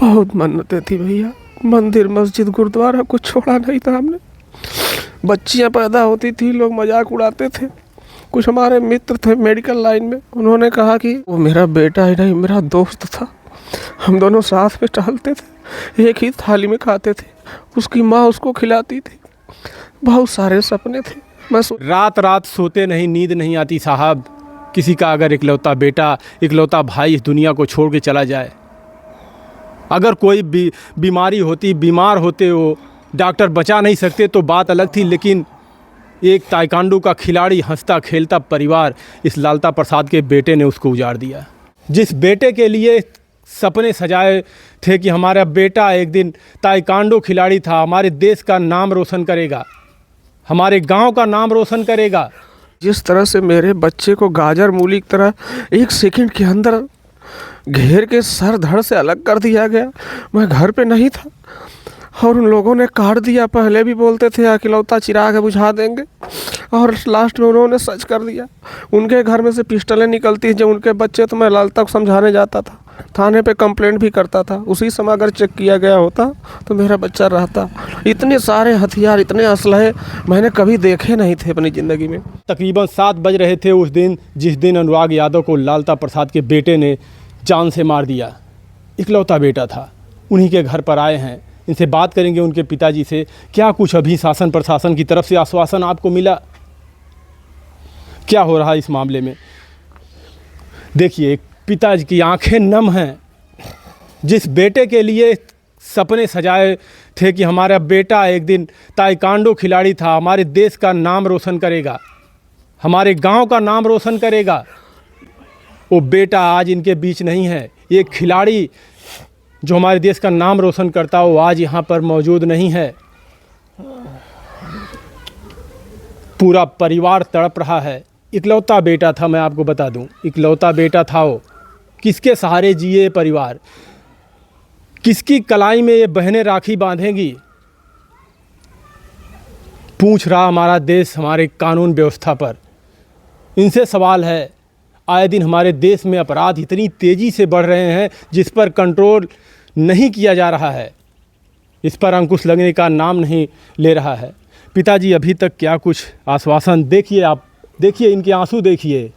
बहुत मन्नतें थी भैया, मंदिर मस्जिद गुरुद्वारा कुछ छोड़ा नहीं था हमने। बच्चियां पैदा होती थी, लोग मजाक उड़ाते थे। कुछ हमारे मित्र थे मेडिकल लाइन में, उन्होंने कहा कि वो मेरा बेटा ही नहीं मेरा दोस्त था, हम दोनों साथ में टहलते थे, एक ही थाली में खाते थे, उसकी माँ उसको खिलाती थी। बहुत सारे सपने थे। मैं रात रात सोते नहीं, नींद नहीं आती साहब। किसी का अगर इकलौता बेटा, इकलौता भाई इस दुनिया को छोड़ के चला जाए, अगर कोई बीमारी होती, बीमार होते हो, डॉक्टर बचा नहीं सकते तो बात अलग थी, लेकिन एक ताइक्वांडो का खिलाड़ी, हंसता खेलता परिवार, इस लालता प्रसाद के बेटे ने उसको उजाड़ दिया। जिस बेटे के लिए सपने सजाए थे कि हमारा बेटा एक दिन ताइक्वांडो खिलाड़ी था, हमारे देश का नाम रोशन करेगा, हमारे गांव का नाम रोशन करेगा। जिस तरह से मेरे बच्चे को गाजर मूली की तरह एक सेकंड के अंदर घेर के सर धड़ से अलग कर दिया गया, मैं घर पे नहीं था और उन लोगों ने काट दिया। पहले भी बोलते थे अकेलौता चिराग है बुझा देंगे, और लास्ट में उन्होंने सच कर दिया। उनके घर में से पिस्टलें निकलती जब उनके बच्चे, तो मैं लालता को समझाने जाता था, थाने पे कंप्लेंट भी करता था। उसी समय अगर चेक किया गया होता तो मेरा बच्चा रहता। इतने सारे हथियार, इतने असलहे मैंने कभी देखे नहीं थे अपनी ज़िंदगी में। तकरीबन 7 बज रहे थे उस दिन, जिस दिन अनुराग यादव को लालता प्रसाद के बेटे ने जान से मार दिया। इकलौता बेटा था, उन्हीं के घर पर आए हैं। इनसे बात करेंगे, उनके पिताजी से। क्या कुछ अभी शासन प्रशासन की तरफ से आश्वासन आपको मिला? क्या हो रहा है इस मामले में? देखिए, पिताजी की आंखें नम हैं। जिस बेटे के लिए सपने सजाए थे कि हमारा बेटा एक दिन ताइक्वांडो खिलाड़ी था, हमारे देश का नाम रोशन करेगा, हमारे गांव का नाम रोशन करेगा, वो बेटा आज इनके बीच नहीं है। ये खिलाड़ी जो हमारे देश का नाम रोशन करता हो, आज यहाँ पर मौजूद नहीं है। पूरा परिवार तड़प रहा है। इकलौता बेटा था, मैं आपको बता दूं, इकलौता बेटा था वो। किसके सहारे जिए परिवार? किसकी कलाई में ये बहनें राखी बांधेंगी? पूछ रहा हमारा देश हमारे कानून व्यवस्था पर। इनसे सवाल है। आए दिन हमारे देश में अपराध इतनी तेज़ी से बढ़ रहे हैं जिस पर कंट्रोल नहीं किया जा रहा है, इस पर अंकुश लगने का नाम नहीं ले रहा है। पिताजी अभी तक क्या कुछ आश्वासन? देखिए, आप देखिए, इनके आंसू देखिए।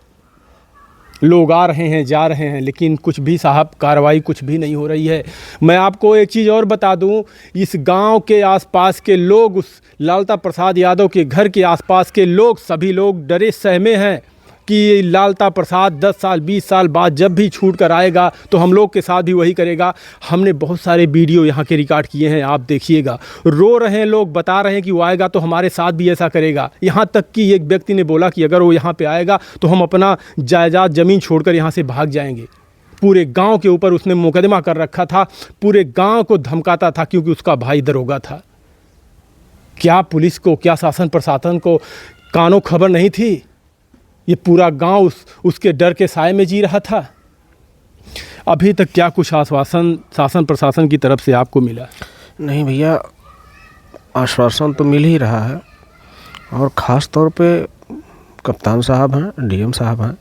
लोग आ रहे हैं, जा रहे हैं, लेकिन कुछ भी साहब कार्रवाई कुछ भी नहीं हो रही है। मैं आपको एक चीज़ और बता दूं, इस गांव के आसपास के लोग, उस लालता प्रसाद यादव के घर के आसपास के लोग, सभी लोग डरे सहमे हैं कि लालता प्रसाद 10 साल 20 साल बाद जब भी छूट कर आएगा तो हम लोग के साथ भी वही करेगा। हमने बहुत सारे वीडियो यहाँ के रिकॉर्ड किए हैं, आप देखिएगा। रो रहे हैं लोग, बता रहे हैं कि वो आएगा तो हमारे साथ भी ऐसा करेगा। यहाँ तक कि एक व्यक्ति ने बोला कि अगर वो यहाँ पे आएगा तो हम अपना जायदाद ज़मीन छोड़कर यहाँ से भाग जाएंगे। पूरे गाँव के ऊपर उसने मुकदमा कर रखा था, पूरे गाँव को धमकाता था, क्योंकि उसका भाई दरोगा था। क्या पुलिस को, क्या शासन प्रशासन को कानों खबर नहीं थी? ये पूरा गांव उसके डर के साए में जी रहा था। अभी तक क्या कुछ आश्वासन शासन प्रशासन की तरफ से आपको मिला? नहीं भैया, आश्वासन तो मिल ही रहा है, और ख़ास तौर पे कप्तान साहब हैं, डीएम साहब हैं,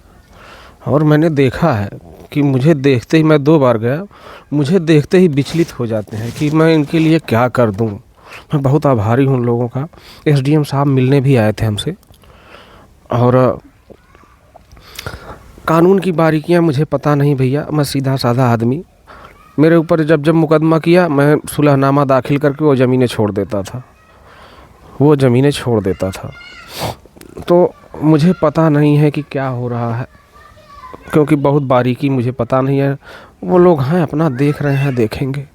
और मैंने देखा है कि मुझे देखते ही, मैं 2 बार गया, मुझे देखते ही विचलित हो जाते हैं कि मैं इनके लिए क्या कर दूं। मैं बहुत आभारी हूं उन लोगों का। एसडीएम साहब मिलने भी आए थे हमसे, और कानून की बारीकियां मुझे पता नहीं भैया, मैं सीधा साधा आदमी। मेरे ऊपर जब मुकदमा किया, मैं सुलहनामा दाखिल करके वो ज़मीनें छोड़ देता था, तो मुझे पता नहीं है कि क्या हो रहा है, क्योंकि बहुत बारीकी मुझे पता नहीं है। वो लोग हैं, अपना देख रहे हैं, देखेंगे।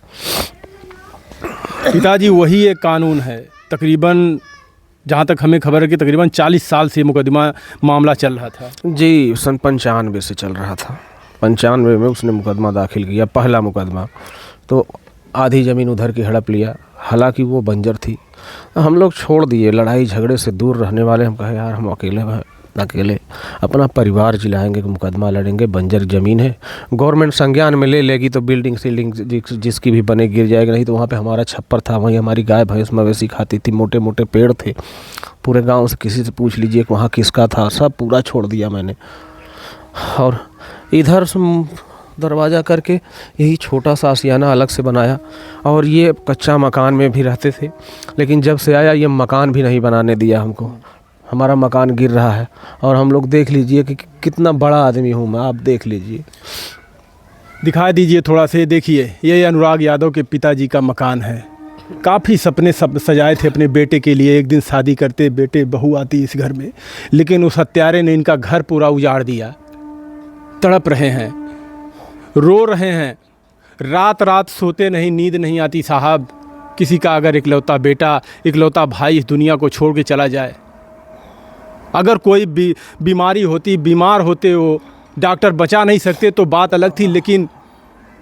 पिताजी, वही एक कानून है। तकरीबन जहाँ तक हमें खबर है कि तकरीबन 40 साल से मुकदमा मामला चल रहा था। जी, सन 95 से चल रहा था। 95 में उसने मुकदमा दाखिल किया, पहला मुकदमा। तो आधी ज़मीन उधर की हड़प लिया, हालांकि वो बंजर थी। हम लोग छोड़ दिए, लड़ाई झगड़े से दूर रहने वाले। हम कहे यार, हम अकेले अपना परिवार जिलाएंगे, मुकदमा लड़ेंगे, बंजर ज़मीन है, गवर्नमेंट संज्ञान में ले लेगी तो बिल्डिंग सील्डिंग जिसकी भी बने गिर जाएगी। नहीं तो वहाँ पे हमारा छप्पर था, वहीं हमारी गाय भैंस मवेशी खाती थी, मोटे मोटे पेड़ थे। पूरे गांव से किसी से पूछ लीजिए कि वहाँ किसका था, सब पूरा छोड़ दिया मैंने। और इधर दरवाज़ा करके यही छोटा सा आशियाना अलग से बनाया, और ये कच्चा मकान में भी रहते थे, लेकिन जब से आया ये मकान भी नहीं बनाने दिया हमको। हमारा मकान गिर रहा है और हम लोग देख लीजिए कि कितना बड़ा आदमी हूँ मैं, आप देख लीजिए। दिखा दीजिए थोड़ा से, देखिए ये अनुराग यादव के पिताजी का मकान है। काफ़ी सपने सब सजाए थे अपने बेटे के लिए, एक दिन शादी करते, बेटे बहू आती इस घर में, लेकिन उस हत्यारे ने इनका घर पूरा उजाड़ दिया। तड़प रहे हैं, रो रहे हैं, रात रात सोते नहीं, नींद नहीं आती साहब। किसी का अगर इकलौता बेटा, इकलौता भाई इस दुनिया को छोड़ के चला जाए, अगर कोई बीमारी होती, बीमार होते हो, डॉक्टर बचा नहीं सकते तो बात अलग थी, लेकिन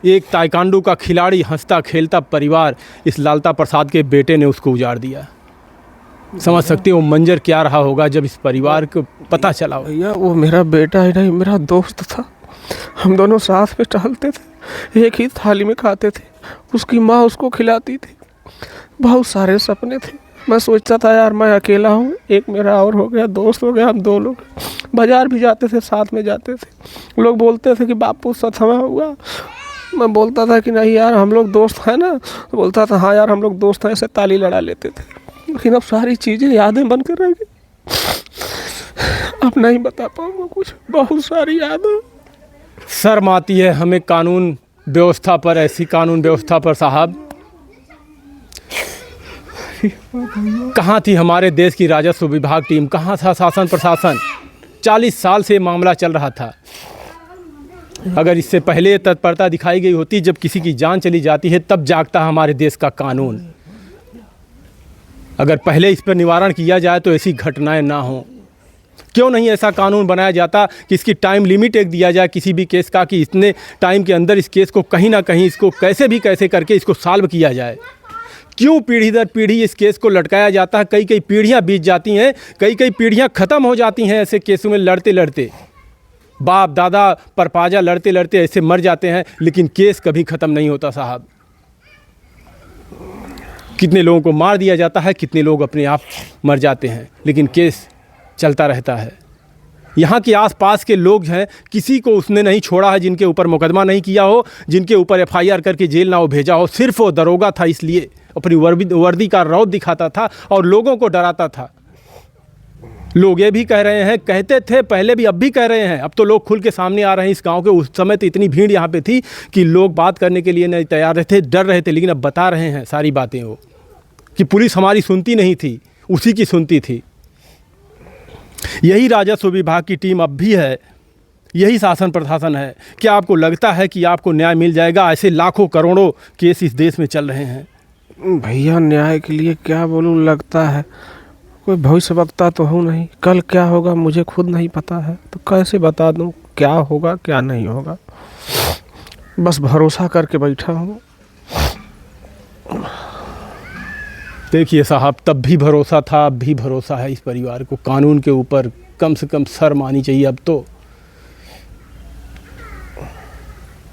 एक ताइक्वांडो का खिलाड़ी, हंसता खेलता परिवार, इस लालता प्रसाद के बेटे ने उसको उजाड़ दिया। समझ सकते हो मंजर क्या रहा होगा जब इस परिवार को पता चला हो। भैया वो मेरा बेटा ही नहीं, मेरा दोस्त था। हम दोनों साथ में टहलते थे, एक ही थाली में खाते थे, उसकी माँ उसको खिलाती थी। बहुत सारे सपने थे। मैं सोचता था यार मैं अकेला हूँ, एक मेरा और हो गया, दोस्त हो गया, हम दो लोग बाज़ार भी जाते थे, साथ में जाते थे। लोग बोलते थे कि बापू सतमा हुआ, मैं बोलता था कि नहीं यार हम लोग दोस्त हैं ना, तो बोलता था हाँ यार हम लोग दोस्त हैं, ऐसे ताली लड़ा लेते थे। लेकिन अब सारी चीज़ें यादें बन कर रह गई, अब नहीं बता पाऊँगा कुछ, बहुत सारी यादें। शर्म आती है हमें कानून व्यवस्था पर, ऐसी कानून व्यवस्था पर साहब। कहाँ थी हमारे देश की राजस्व विभाग टीम, कहाँ था शासन प्रशासन? 40 साल से मामला चल रहा था। अगर इससे पहले तत्परता दिखाई गई होती, जब किसी की जान चली जाती है तब जागता हमारे देश का कानून। अगर पहले इस पर निवारण किया जाए तो ऐसी घटनाएं ना हो। क्यों नहीं ऐसा कानून बनाया जाता कि इसकी टाइम लिमिट एक दिया जाए किसी भी केस का, कि इतने टाइम के अंदर इस केस को कहीं ना कहीं इसको कैसे करके इसको सॉल्व किया जाए। क्यों पीढ़ी दर पीढ़ी इस केस को लटकाया जाता है? कई पीढ़ियां बीत जाती हैं, कई पीढ़ियां ख़त्म हो जाती हैं ऐसे केसों में लड़ते लड़ते। बाप दादा परपाजा लड़ते लड़ते ऐसे मर जाते हैं, लेकिन केस कभी ख़त्म नहीं होता साहब। कितने लोगों को मार दिया जाता है, कितने लोग अपने आप मर जाते हैं, लेकिन केस चलता रहता है। यहाँ के आसपास के लोग हैं, किसी को उसने नहीं छोड़ा है जिनके ऊपर मुकदमा नहीं किया हो, जिनके ऊपर FIR करके जेल ना हो भेजा हो। सिर्फ वो दरोगा था, इसलिए अपनी वर्दी का रौब दिखाता था और लोगों को डराता था। लोग ये भी कह रहे हैं, कहते थे पहले भी, अब भी कह रहे हैं, अब तो लोग खुल के सामने आ रहे हैं इस गांव के। उस समय तो इतनी भीड़ यहाँ पे थी कि लोग बात करने के लिए नहीं तैयार थे, डर रहे थे, लेकिन अब बता रहे हैं सारी बातें वो, कि पुलिस हमारी सुनती नहीं थी, उसी की सुनती थी। यही राजस्व विभाग की टीम अब भी है, यही शासन प्रशासन है। क्या आपको लगता है कि आपको न्याय मिल जाएगा? ऐसे लाखों करोड़ों केस इस देश में चल रहे हैं। भैया न्याय के लिए क्या बोलूं, लगता है कोई भविष्य वक्ता तो हूँ नहीं। कल क्या होगा मुझे खुद नहीं पता है, तो कैसे बता दूं क्या होगा क्या नहीं होगा। बस भरोसा करके बैठा हूँ। देखिए साहब, तब भी भरोसा था, अब भी भरोसा है इस परिवार को। कानून के ऊपर कम से कम शर्म आनी चाहिए अब तो।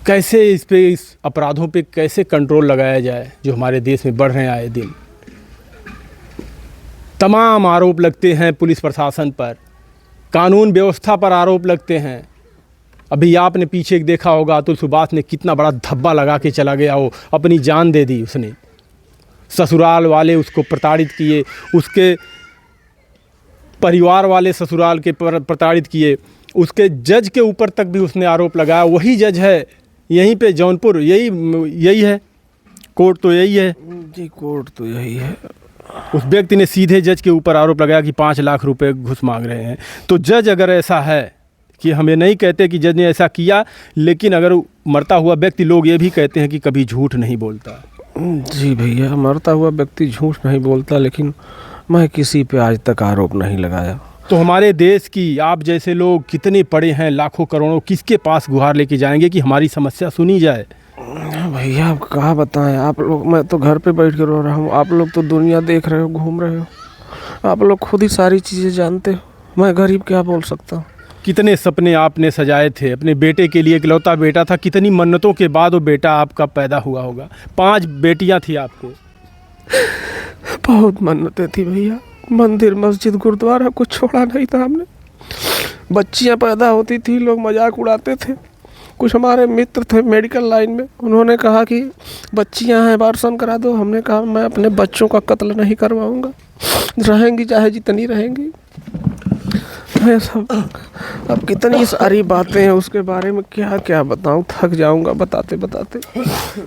कैसे इस अपराधों पे कैसे कंट्रोल लगाया जाए जो हमारे देश में बढ़ रहे हैं आए दिन। तमाम आरोप लगते हैं पुलिस प्रशासन पर, कानून व्यवस्था पर आरोप लगते हैं। अभी आपने पीछे देखा होगा, अतुल सुभाष ने कितना बड़ा धब्बा लगा के चला गया, वो अपनी जान दे दी उसने। ससुराल वाले उसको प्रताड़ित किए, उसके परिवार वाले ससुराल के प्रताड़ित किए, उसके जज के ऊपर तक भी उसने आरोप लगाया। वही जज है यहीं पे जौनपुर, यही है कोर्ट, तो यही है जी, कोर्ट तो यही है। उस व्यक्ति ने सीधे जज के ऊपर आरोप लगाया कि 5 लाख रुपए घुस मांग रहे हैं। तो जज अगर ऐसा है, कि हमें नहीं कहते कि जज ने ऐसा किया, लेकिन अगर मरता हुआ व्यक्ति, लोग ये भी कहते हैं कि कभी झूठ नहीं बोलता। जी भैया, मरता हुआ व्यक्ति झूठ नहीं बोलता, लेकिन मैं किसी पे आज तक आरोप नहीं लगाया। तो हमारे देश की आप जैसे लोग कितने पड़े हैं, लाखों करोड़ों, किसके पास गुहार लेके जाएंगे कि हमारी समस्या सुनी जाए? भैया आप कहाँ बताएं, आप लोग, मैं तो घर पे बैठ के रो रहा हूँ, आप लोग तो दुनिया देख रहे हो, घूम रहे हो, आप लोग खुद ही सारी चीज़ें जानते हो। मैं गरीब क्या बोल सकता हूँ। कितने सपने आपने सजाए थे अपने बेटे के लिए, इकलौता बेटा था, कितनी मन्नतों के बाद वो बेटा आपका पैदा हुआ होगा। 5 बेटियां थी आपको। बहुत मन्नतें थी भैया, मंदिर मस्जिद गुरुद्वारा कुछ छोड़ा नहीं था हमने। बच्चियां पैदा होती थी, लोग मजाक उड़ाते थे कुछ हमारे मित्र थे मेडिकल लाइन में, उन्होंने कहा कि बच्चियां हैं एबार्शन करा दो। हमने कहा मैं अपने बच्चों का कत्ल नहीं करवाऊंगा, रहेंगी चाहे जितनी रहेंगी। मैं सब अब कितनी सारी बातें हैं उसके बारे में क्या क्या बताऊं, थक जाऊंगा बताते बताते।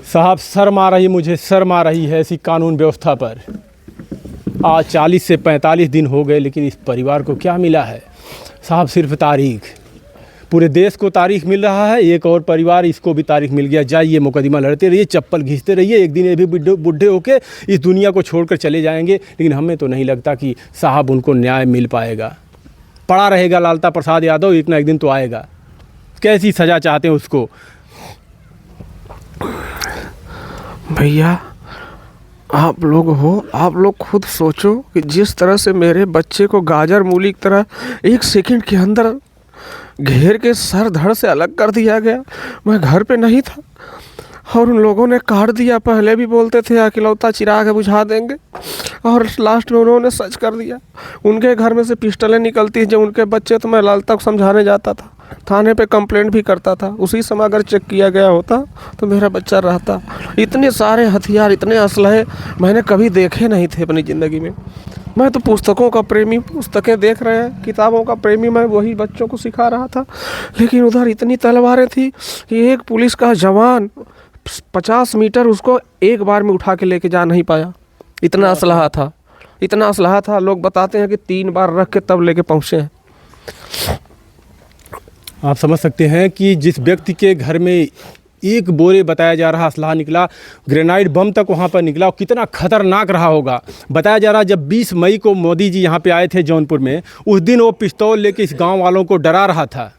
साहब शर्म आ रही, मुझे शर्म आ रही है ऐसी कानून व्यवस्था पर। आज 40 से 45 दिन हो गए, लेकिन इस परिवार को क्या मिला है साहब? सिर्फ तारीख। पूरे देश को तारीख मिल रहा है, एक और परिवार इसको भी तारीख मिल गया। जाइए मुकदमा लड़ते रहिए, चप्पल घिसते रहिए, एक दिन ये भी बुढ़े होके इस दुनिया को छोड़कर चले जाएंगे। लेकिन हमें तो नहीं लगता कि साहब उनको न्याय मिल पाएगा। पड़ा रहेगा लालता प्रसाद यादव, एक ना एक दिन तो आएगा। कैसी सज़ा चाहते हैं उसको? भैया आप लोग हो, आप लोग खुद सोचो कि जिस तरह से मेरे बच्चे को गाजर मूली की तरह एक सेकंड के अंदर घेर के सर धड़ से अलग कर दिया गया। मैं घर पे नहीं था और उन लोगों ने काट दिया। पहले भी बोलते थे अकेलौता चिराग है बुझा देंगे, और लास्ट में उन्होंने सच कर दिया। उनके घर में से पिस्टलें निकलती हैं जब उनके बच्चे, तो मैं लालता को समझाने जाता था, थाने पे कंप्लेंट भी करता था। उसी समय अगर चेक किया गया होता तो मेरा बच्चा रहता। इतने सारे हथियार, इतने असलहे मैंने कभी देखे नहीं थे अपनी ज़िंदगी में। मैं तो पुस्तकों का प्रेमी, पुस्तकें देख रहे हैं, किताबों का प्रेमी, मैं वही बच्चों को सिखा रहा था। लेकिन उधर इतनी तलवारें थी कि एक पुलिस का जवान 50 मीटर उसको एक बार में उठा के लेके जा नहीं पाया। इतना असलहा था, इतना असलहा था। लोग बताते हैं कि 3 बार रख के तब लेके पहुँचे हैं। आप समझ सकते हैं कि जिस व्यक्ति के घर में एक बोरे बताया जा रहा असलहा निकला, ग्रेनाइड बम तक वहाँ पर निकला, और कितना खतरनाक रहा होगा। बताया जा रहा जब 20 मई को मोदी जी यहाँ पे आए थे जौनपुर में, उस दिन वो पिस्तौल लेके इस गांव वालों को डरा रहा था।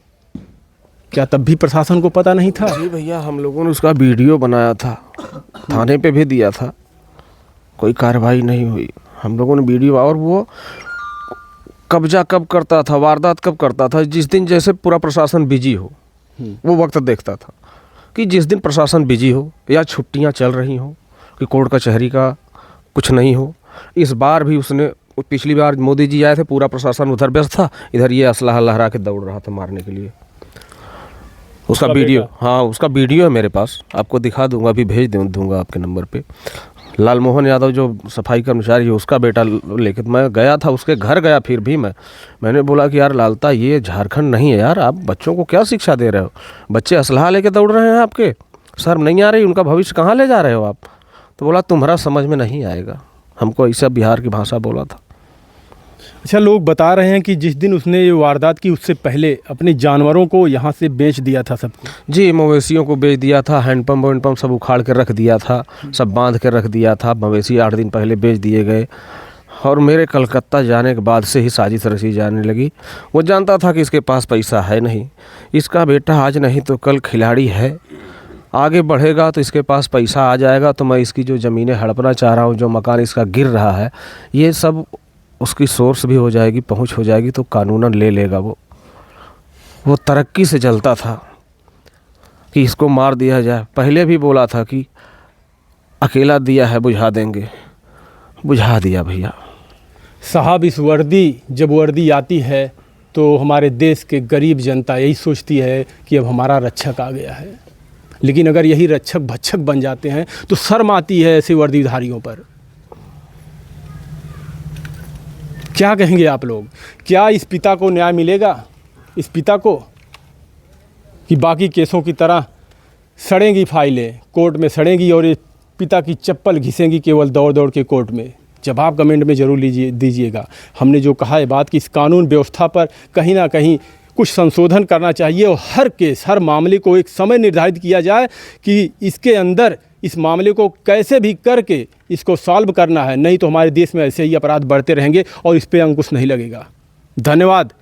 क्या तब भी प्रशासन को पता नहीं था? जी भैया, हम लोगों ने उसका वीडियो बनाया था, थाने पे भी दिया था, कोई कार्रवाई नहीं हुई। हम लोगों ने वीडियो, और वो कब्जा कब करता था, वारदात कब करता था, जिस दिन जैसे पूरा प्रशासन बिजी हो, वो वक्त देखता था कि जिस दिन प्रशासन बिजी हो या छुट्टियां चल रही हो, कि कोर्ट कचहरी का कुछ नहीं हो। इस बार भी उसने, पिछली बार मोदी जी आए थे, पूरा प्रशासन उधर व्यस्त था, इधर ये असलहा लहरा के दौड़ रहा था मारने के लिए। उसका वीडियो, हाँ उसका वीडियो है मेरे पास, आपको दिखा दूंगा, अभी भेज दूंगा आपके नंबर पे। लालमोहन यादव जो सफाई कर्मचारी है, उसका बेटा लेके मैं गया था, उसके घर गया। फिर भी मैंने बोला कि यार लालता, ये झारखंड नहीं है यार, आप बच्चों को क्या शिक्षा दे रहे हो? बच्चे असलहा लेके दौड़ रहे हैं, आपके शर्म नहीं आ रही? उनका भविष्य कहाँ ले जा रहे हो आप? तो बोला तुम्हारा समझ में नहीं आएगा। हमको ऐसा बिहार की भाषा बोला था। अच्छा, लोग बता रहे हैं कि जिस दिन उसने ये वारदात की उससे पहले अपने जानवरों को यहाँ से बेच दिया था सबको। जी, मवेशियों को बेच दिया था, हैंडपम्प वैंडपम्प सब उखाड़ के रख दिया था, सब बांध के रख दिया था। मवेशी 8 दिन पहले बेच दिए गए। और मेरे कलकत्ता जाने के बाद से ही साजिश रची जाने लगी। वो जानता था कि इसके पास पैसा है नहीं, इसका बेटा आज नहीं तो कल खिलाड़ी है, आगे बढ़ेगा तो इसके पास पैसा आ जाएगा, तो मैं इसकी जो ज़मीनें हड़पना चाह रहा हूँ, जो मकान इसका गिर रहा है, ये सब उसकी सोर्स भी हो जाएगी, पहुंच हो जाएगी, तो कानूनन ले लेगा। वो तरक्की से चलता था कि इसको मार दिया जाए। पहले भी बोला था कि अकेला दिया है बुझा देंगे, बुझा दिया भैया। साहब, इस वर्दी, जब वर्दी आती है तो हमारे देश के गरीब जनता यही सोचती है कि अब हमारा रक्षक आ गया है। लेकिन अगर यही रक्षक भक्षक बन जाते हैं तो शर्म आती है ऐसे वर्दीधारियों पर। क्या कहेंगे आप लोग? क्या इस पिता को न्याय मिलेगा? इस पिता को कि बाकी केसों की तरह सड़ेंगी फाइलें, कोर्ट में सड़ेंगी, और ये पिता की चप्पल घिसेंगी केवल दौड़ दौड़ के कोर्ट में? जवाब कमेंट में ज़रूर दीजिएगा। हमने जो कहा है बात कि इस कानून व्यवस्था पर कहीं ना कहीं कुछ संशोधन करना चाहिए, और हर केस, हर मामले को एक समय निर्धारित किया जाए कि इसके अंदर इस मामले को कैसे भी करके इसको सॉल्व करना है। नहीं तो हमारे देश में ऐसे ही अपराध बढ़ते रहेंगे और इस पर अंकुश नहीं लगेगा। धन्यवाद।